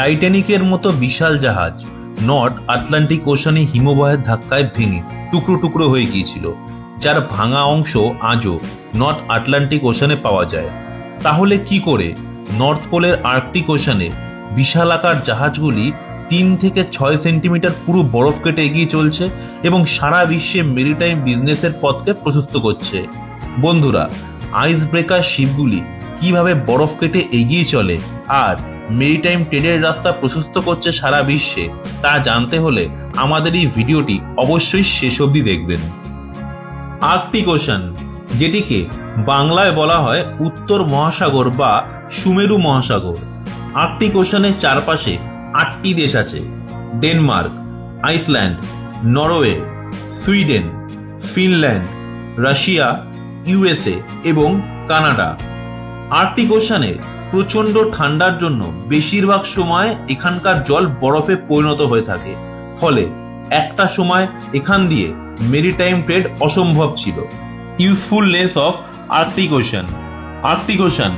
টাইটানিকের মতো বিশাল জাহাজ north Atlantic Oshane হিমবাহের ধাক্কায় ভেঙে টুকরো টুকরো হয়ে গিয়েছিল, যার ভাঙা অংশ আজও নর্থ আটলান্টিক ওশানে পাওয়া যায়। তাহলে কি করে নর্থ পোলের আর্কটিক ওশানে বিশালাকার জাহাজগুলি 3 থেকে 6 সেন্টিমিটার পুরো বরফ কেটে এগিয়ে চলছে এবং সারা বিশ্বে মেরিটাইম বিজনেসের পথকে প্রশস্ত করছে? বন্ধুরা, আইস ব্রেকার শিপগুলি কিভাবে বরফ কেটে এগিয়ে চলে আর মেরিটাইম ট্রেডের রাস্তা প্রশস্ত করছে সারা বিশ্বে, তা জানতে হলে আমাদের এই ভিডিওটি অবশ্যই শেষ অবধি দেখবেন। আর্কটিক ওশান, যেটিকে বাংলায় বলা হয় উত্তর মহাসাগর বা সুমেরু মহাসাগর। আর্কটিক ওশানের চারপাশে 8টি দেশ আছে: Denmark, Iceland, Norway, Sweden, Finland, Russia, USA এবং কানাডা। আর্কটিক ওশানে প্রচণ্ড ঠান্ডার জন্য বেশিরভাগ সময় এখানকার জল বরফে পরিণত হয়ে থাকে, ফলে একটা সময় এখান দিয়ে মেরিটাইম ট্রেড অসম্ভব ছিল। Usefulness of Arctic Ocean. Arctic Ocean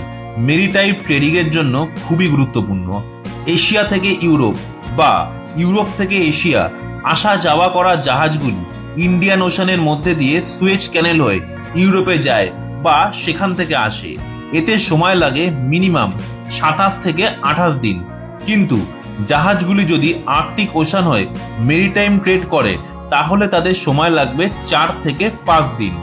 maritime ট্রেডিংয়ের জন্য খুবই গুরুত্বপূর্ণ। এশিয়া থেকে ইউরোপ বা ইউরোপ থেকে এশিয়া আসা যাওয়া করা জাহাজগুলি ইন্ডিয়ান ওশানের মধ্যে দিয়ে সুয়েজ ক্যানেল হয়ে ইউরোপে যায় বা সেখান থেকে আসে। এতে সময় লাগে মিনিমাম 27 থেকে 28 দিন। কিন্তু জাহাজগুলি যদি আর্কটিক ওশান হয়ে মেরিটাইম ট্রেড করে তাহলে তাদের সময় লাগবে 4 থেকে 5 দিন।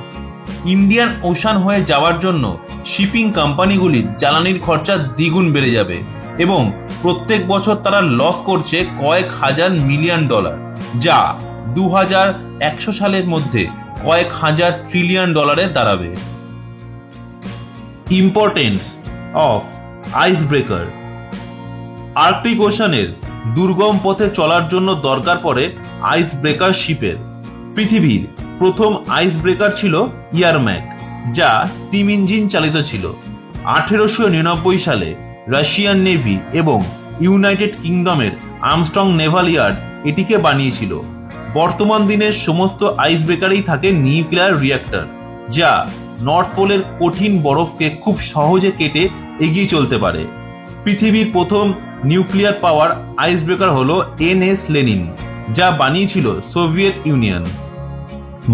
ইন্ডিয়ান ওশান হয়ে যাওয়ার জন্য শিপিং কোম্পানিগুলির জ্বালানির খরচা দ্বিগুণ বেড়ে যাবে এবং প্রত্যেক বছর তারা লস করছে কয়েক হাজার মিলিয়ন ডলার, যা 2100 সালের মধ্যে কয়েক হাজার ট্রিলিয়ন ডলারে দাঁড়াবে। Importance of ice breaker. Arctic ওশানের দুর্গম পথে চলার জন্য দরকার পড়ে আইস ব্রেকার শিপের। পৃথিবীর প্রথম আইস ব্রেকার ছিল ইয়ারম্যাক, যা স্টিম ইঞ্জিন চালিত ছিল। 1899 সালে রাশিয়ান নেভি এবং ইউনাইটেড কিংডমের আর্মস্ট্রং নেভাল ইয়ার্ড এটিকে বানিয়েছিল। বর্তমান দিনের সমস্ত আইস ব্রেকারেই থাকে নিউক্লিয়ার রিঅ্যাক্টর, যা নর্থ পোলের কঠিন বরফকে খুব সহজে কেটে এগিয়ে চলতে পারে। পৃথিবীর প্রথম নিউক্লিয়ার পাওয়ার আইস ব্রেকার হল এনএস লেনিন, যা বানিয়েছিল সোভিয়েত ইউনিয়ন।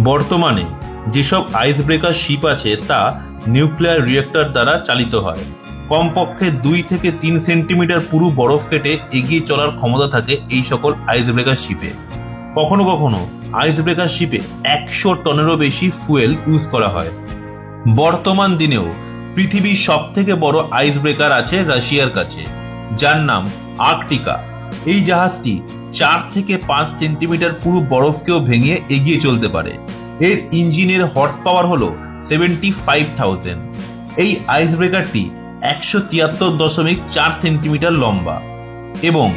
বর্তমানে যেসব আইস ব্রেকার শিপ আছে তা নিউক্লিয়ার রিঅ্যাক্টর দ্বারা চালিত হয়। কমপক্ষে 2 থেকে 3 সেন্টিমিটার পুরো বরফ কেটে এগিয়ে চলার ক্ষমতা থাকে এই সকল আইস ব্রেকার শিপে। কখনো কখনো আইস ব্রেকার শিপে 100 টনেরও বেশি ফুয়েল ইউজ করা হয়। বর্তমান দিনেও পৃথিবীর সব থেকে বড় আইস ব্রেকার আছে রাশিয়ার কাছে, যার নাম আর্কটিকা। এই জাহাজটি 4 থেকে 5 সেন্টিমিটার পুরো বরফকেও ভেঙে এগিয়ে চলতে পারে। এর ইঞ্জিনের হর্স পাওয়ার হল 75,000। এই আইস ব্রেকারটি 173.4 সেন্টিমিটার লম্বা এবং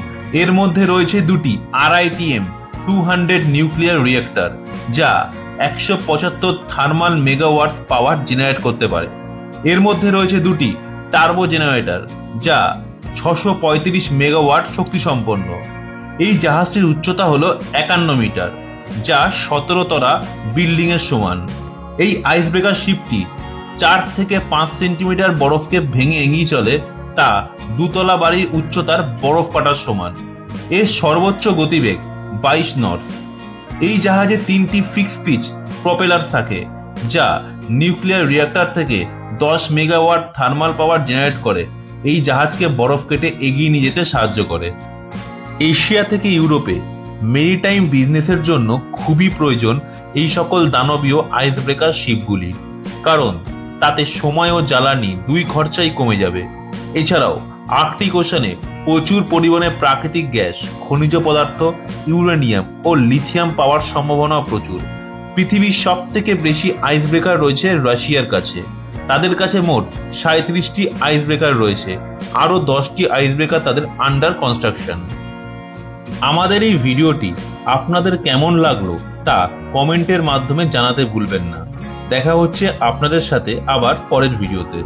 এর মধ্যে রয়েছে দুটি RITM 200 নিউক্লিয়ার রিঅ্যাক্টর, যা 175 থার্মাল মেগাওয়াটস পাওয়ার জেনারেট করতে পারে। এর মধ্যে রয়েছে দুটি টার্বো জেনারেটর, যা 635 মেগাওয়াট শক্তি সম্পন্ন। এই জাহাজটির উচ্চতা হলো 51 মিটার, যা 17 তলা বিল্ডিং এর সমান। এই আইস ব্রেকার শিপটি 4 থেকে 5 সেন্টিমিটার বরফকে ভেঙে এগিয়ে চলে, তা 2 তলা বাড়ির উচ্চতার বরফ কাটার সমান। এর সর্বোচ্চ গতিবেগ 22 নটস। এই জাহাজে 3টি ফিক্স পিচ প্রপেলার থাকে, যা নিউক্লিয়ার রিঅ্যাক্টর থেকে 10 মেগাওয়াট থার্মাল পাওয়ার জেনারেট করে এই জাহাজকে বরফ কেটে এগিয়ে নিয়ে যেতে সাহায্য করে। এশিয়া থেকে ইউরোপে মেরিটাইম বিজনেসের জন্য খুবই প্রয়োজন এই সকল দানবীয় আইস ব্রেকার শিপগুলি, কারণ তাতে সময় ও জ্বালানি 2 খরচাই কমে যাবে। এছাড়াও আর্কটিক ওশানে প্রচুর পরিমাণে প্রাকৃতিক গ্যাস, খনিজ পদার্থ, ইউরেনিয়াম ও লিথিয়াম পাওয়ার সম্ভাবনা প্রচুর। পৃথিবীর সব থেকে বেশি আইস ব্রেকার রয়েছে রাশিয়ার কাছে। তাদের কাছে মোট 37টি আইস ব্রেকার রয়েছে, আরও 10টি আইস ব্রেকার তাদের আন্ডার কনস্ট্রাকশন। আমাদের এই ভিডিওটি আপনাদের কেমন লাগলো তা কমেন্টের মাধ্যমে জানাতে ভুলবেন না। দেখা হচ্ছে আপনাদের সাথে আবার পরের ভিডিওতে।